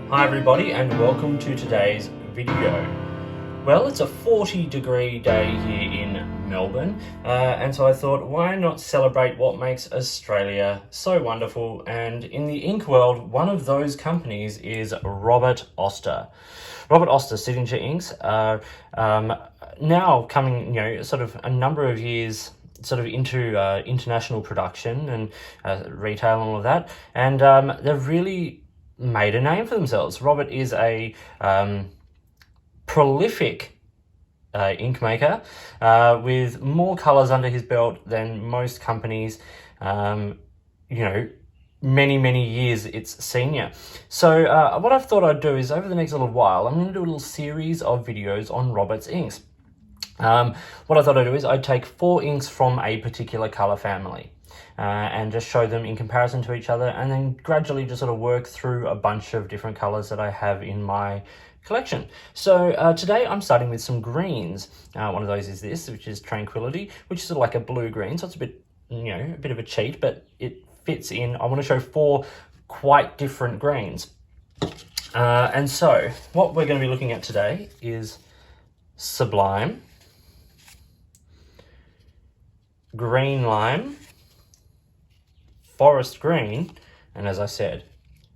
Hi everybody and welcome to today's video. Well, it's a 40-degree day here in Melbourne and so I thought, why not celebrate what makes Australia so wonderful? And in the ink world, one of those companies is Robert Oster. Robert Oster signature inks are now coming, sort of a number of years sort of into international production and retail and all of that, and they've really made a name for themselves. Robert is a prolific ink maker with more colors under his belt than most companies, many years its senior. So what I've thought I'd do is, over the next little while, I'm going to do a little series of videos on Robert's inks. What I thought I'd do is I'd take 4 inks from a particular color family and just show them in comparison to each other, and then gradually just sort of work through a bunch of different colors that I have in my collection. So today I'm starting with some greens. One of those is this, which is Tranquility, which is sort of like a blue green, so it's a bit, a bit of a cheat, but it fits in. I want to show 4 quite different greens. And so what we're going to be looking at today is Sublime, Green Lime, Forest Green, and as I said,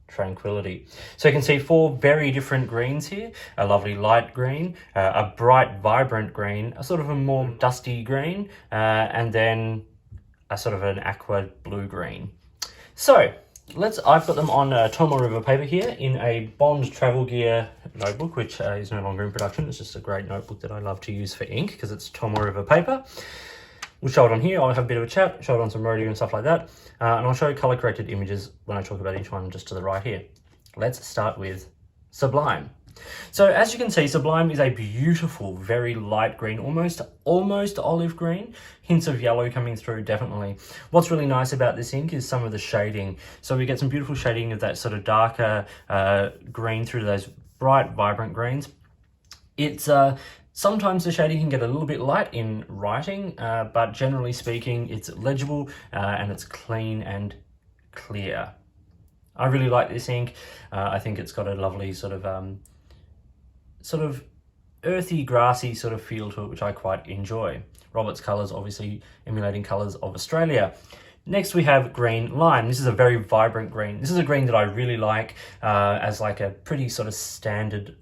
Tranquility. So you can see 4 very different greens here: a lovely light green, a bright vibrant green, a sort of a more dusty green, and then a sort of an aqua blue green. So I've got them on Tomo River paper here in a Bond Travel Gear notebook, which is no longer in production. It's just a great notebook that I love to use for ink because it's Tomo River paper. We'll show it on here. I'll have a bit of a chat, show it on some rodeo and stuff like that. And I'll show color corrected images when I talk about each one, just to the right here. Let's start with Sublime. So as you can see, Sublime is a beautiful, very light green, almost olive green, hints of yellow coming through, definitely. What's really nice about this ink is some of the shading. So we get some beautiful shading of that sort of darker green through those bright, vibrant greens. It's sometimes the shading can get a little bit light in writing, but generally speaking, it's legible and it's clean and clear. I really like this ink. I think it's got a lovely sort of earthy, grassy sort of feel to it, which I quite enjoy. Robert's colours obviously emulating colours of Australia. Next we have Green Lime. This is a very vibrant green. This is a green that I really like as like a pretty sort of standard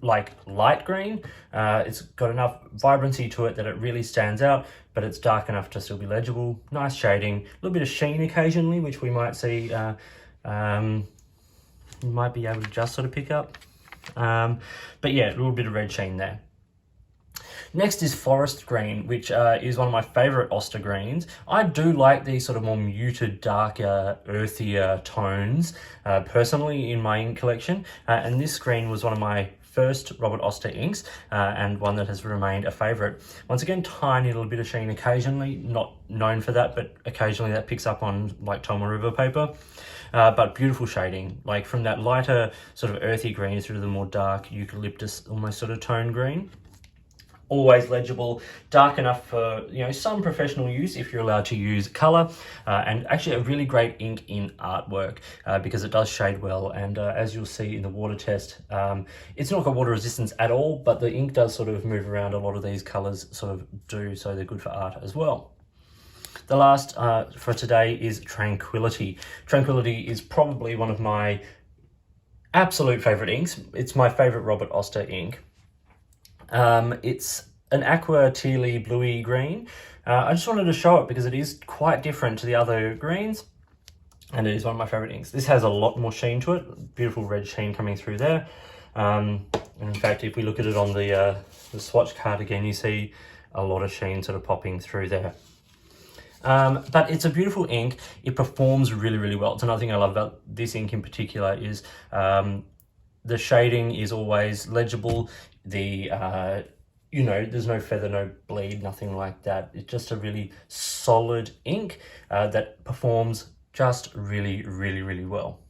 like light green. It's got enough vibrancy to it that it really stands out, but it's dark enough to still be legible. Nice shading, a little bit of sheen occasionally, which we might see, you might be able to just sort of pick up. But yeah, a little bit of red sheen there. Next is Forest Green, which is one of my favourite Oster greens. I do like these sort of more muted, darker, earthier tones personally in my ink collection. And this green was one of my first Robert Oster inks and one that has remained a favourite. Once again, tiny little bit of sheen occasionally, not known for that, but occasionally that picks up on like Tomo River paper. But beautiful shading, like from that lighter sort of earthy green through to the more dark eucalyptus, almost sort of tone green. Always legible, dark enough for some professional use if you're allowed to use color, and actually a really great ink in artwork because it does shade well, and as you'll see in the water test, it's not got water resistance at all, but the ink does sort of move around. A lot of these colors sort of do, so they're good for art as well. The last for today is Tranquility. Tranquility is probably one of my absolute favorite inks. It's my favorite Robert Oster ink. It's an aqua tealy bluey green. I just wanted to show it because it is quite different to the other greens, and it is one of my favorite inks. This has a lot more sheen to it, beautiful red sheen coming through there. And in fact, if we look at it on the swatch card again, you see a lot of sheen sort of popping through there. But it's a beautiful ink. It performs really well. It's another thing I love about this ink in particular is the shading is always legible. The there's no feather, no bleed, nothing like that. It's just a really solid ink that performs just really well.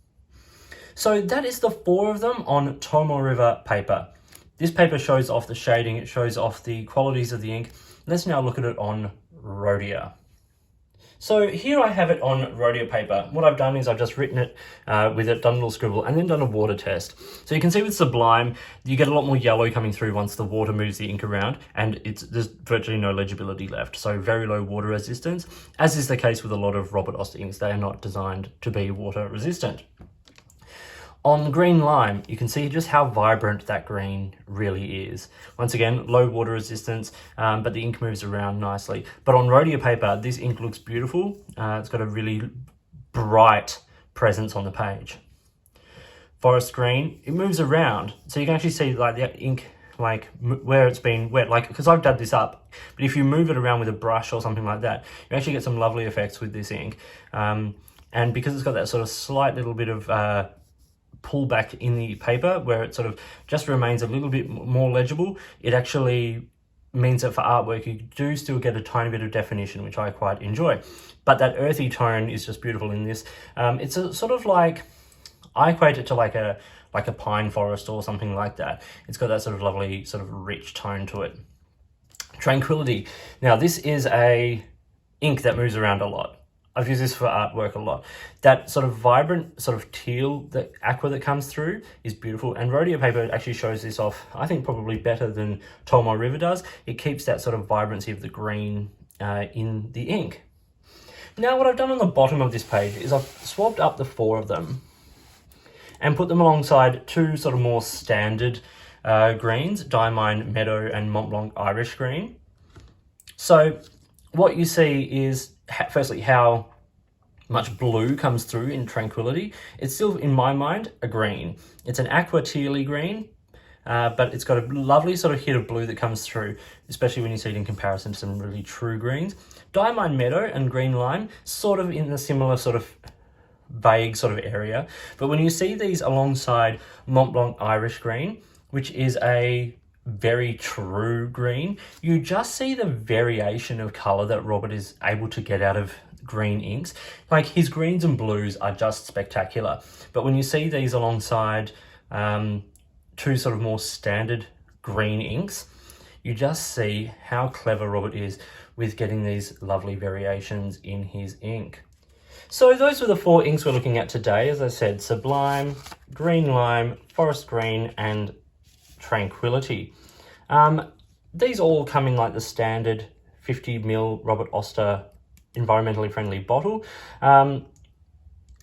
So that is the 4 of them on Tomo River paper. This paper shows off the shading, it shows off the qualities of the ink. Let's now look at it on Rhodia. So here I have it on rodeo paper. What I've done is I've just written it with it, done a little scribble, and then done a water test. So you can see with Sublime, you get a lot more yellow coming through once the water moves the ink around, and there's virtually no legibility left. So very low water resistance, as is the case with a lot of Robert Oster inks. They are not designed to be water resistant. On green lime, you can see just how vibrant that green really is. Once again, low water resistance, but the ink moves around nicely. But on rodeo paper, this ink looks beautiful. It's got a really bright presence on the page. Forest green, it moves around. So you can actually see like the ink, like where it's been wet, like, because I've done this up, but if you move it around with a brush or something like that, you actually get some lovely effects with this ink. And because it's got that sort of slight little bit of pull back in the paper where it sort of just remains a little bit more legible, it actually means that for artwork you do still get a tiny bit of definition, which I quite enjoy. But that earthy tone is just beautiful in this. It's a sort of like, I equate it to like a pine forest or something like that. It's got that sort of lovely sort of rich tone to it. Tranquility. Now this is a ink that moves around a lot. I've used this for artwork a lot. That sort of vibrant, sort of teal, the aqua that comes through is beautiful. And rodeo paper actually shows this off, I think, probably better than Tolmar River does. It keeps that sort of vibrancy of the green in the ink. Now what I've done on the bottom of this page is I've swapped up the 4 of them and put them alongside 2 sort of more standard greens, Diamine Meadow and Mont Blanc Irish Green. So what you see is, firstly, how much blue comes through in Tranquility. It's still, in my mind, a green. It's an aqua tealy green, but it's got a lovely sort of hit of blue that comes through, especially when you see it in comparison to some really true greens. Diamine Meadow and Green Lime, sort of in a similar sort of vague sort of area. But when you see these alongside Mont Blanc Irish Green, which is a very true green, you just see the variation of color that Robert is able to get out of green inks. Like, his greens and blues are just spectacular, but when you see these alongside 2 sort of more standard green inks, you just see how clever Robert is with getting these lovely variations in his ink. So those were the 4 inks we're looking at today. As I said, Sublime, Green Lime, Forest Green, and Tranquility. These all come in like the standard 50ml Robert Oster environmentally friendly bottle.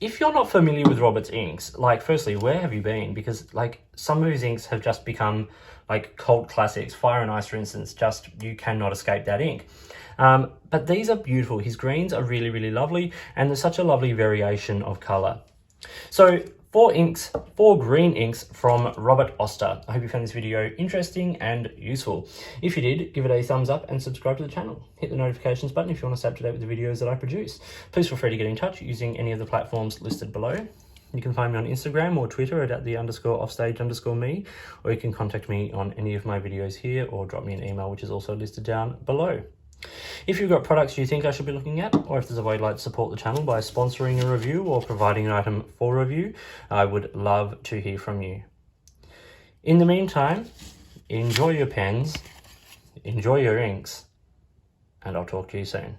If you're not familiar with Robert's inks, like, firstly, where have you been? Because like some of his inks have just become like cult classics. Fire and Ice, for instance, just, you cannot escape that ink. But these are beautiful. His greens are really, really lovely, and there's such a lovely variation of color. So 4 green inks from Robert Oster. I hope you found this video interesting and useful. If you did, give it a thumbs up and subscribe to the channel. Hit the notifications button if you want to stay up to date with the videos that I produce. Please feel free to get in touch using any of the platforms listed below. You can find me on Instagram or Twitter at @the_offstage_me, or you can contact me on any of my videos here, or drop me an email, which is also listed down below. If you've got products you think I should be looking at, or if there's a way you'd like to support the channel by sponsoring a review or providing an item for review, I would love to hear from you. In the meantime, enjoy your pens, enjoy your inks, and I'll talk to you soon.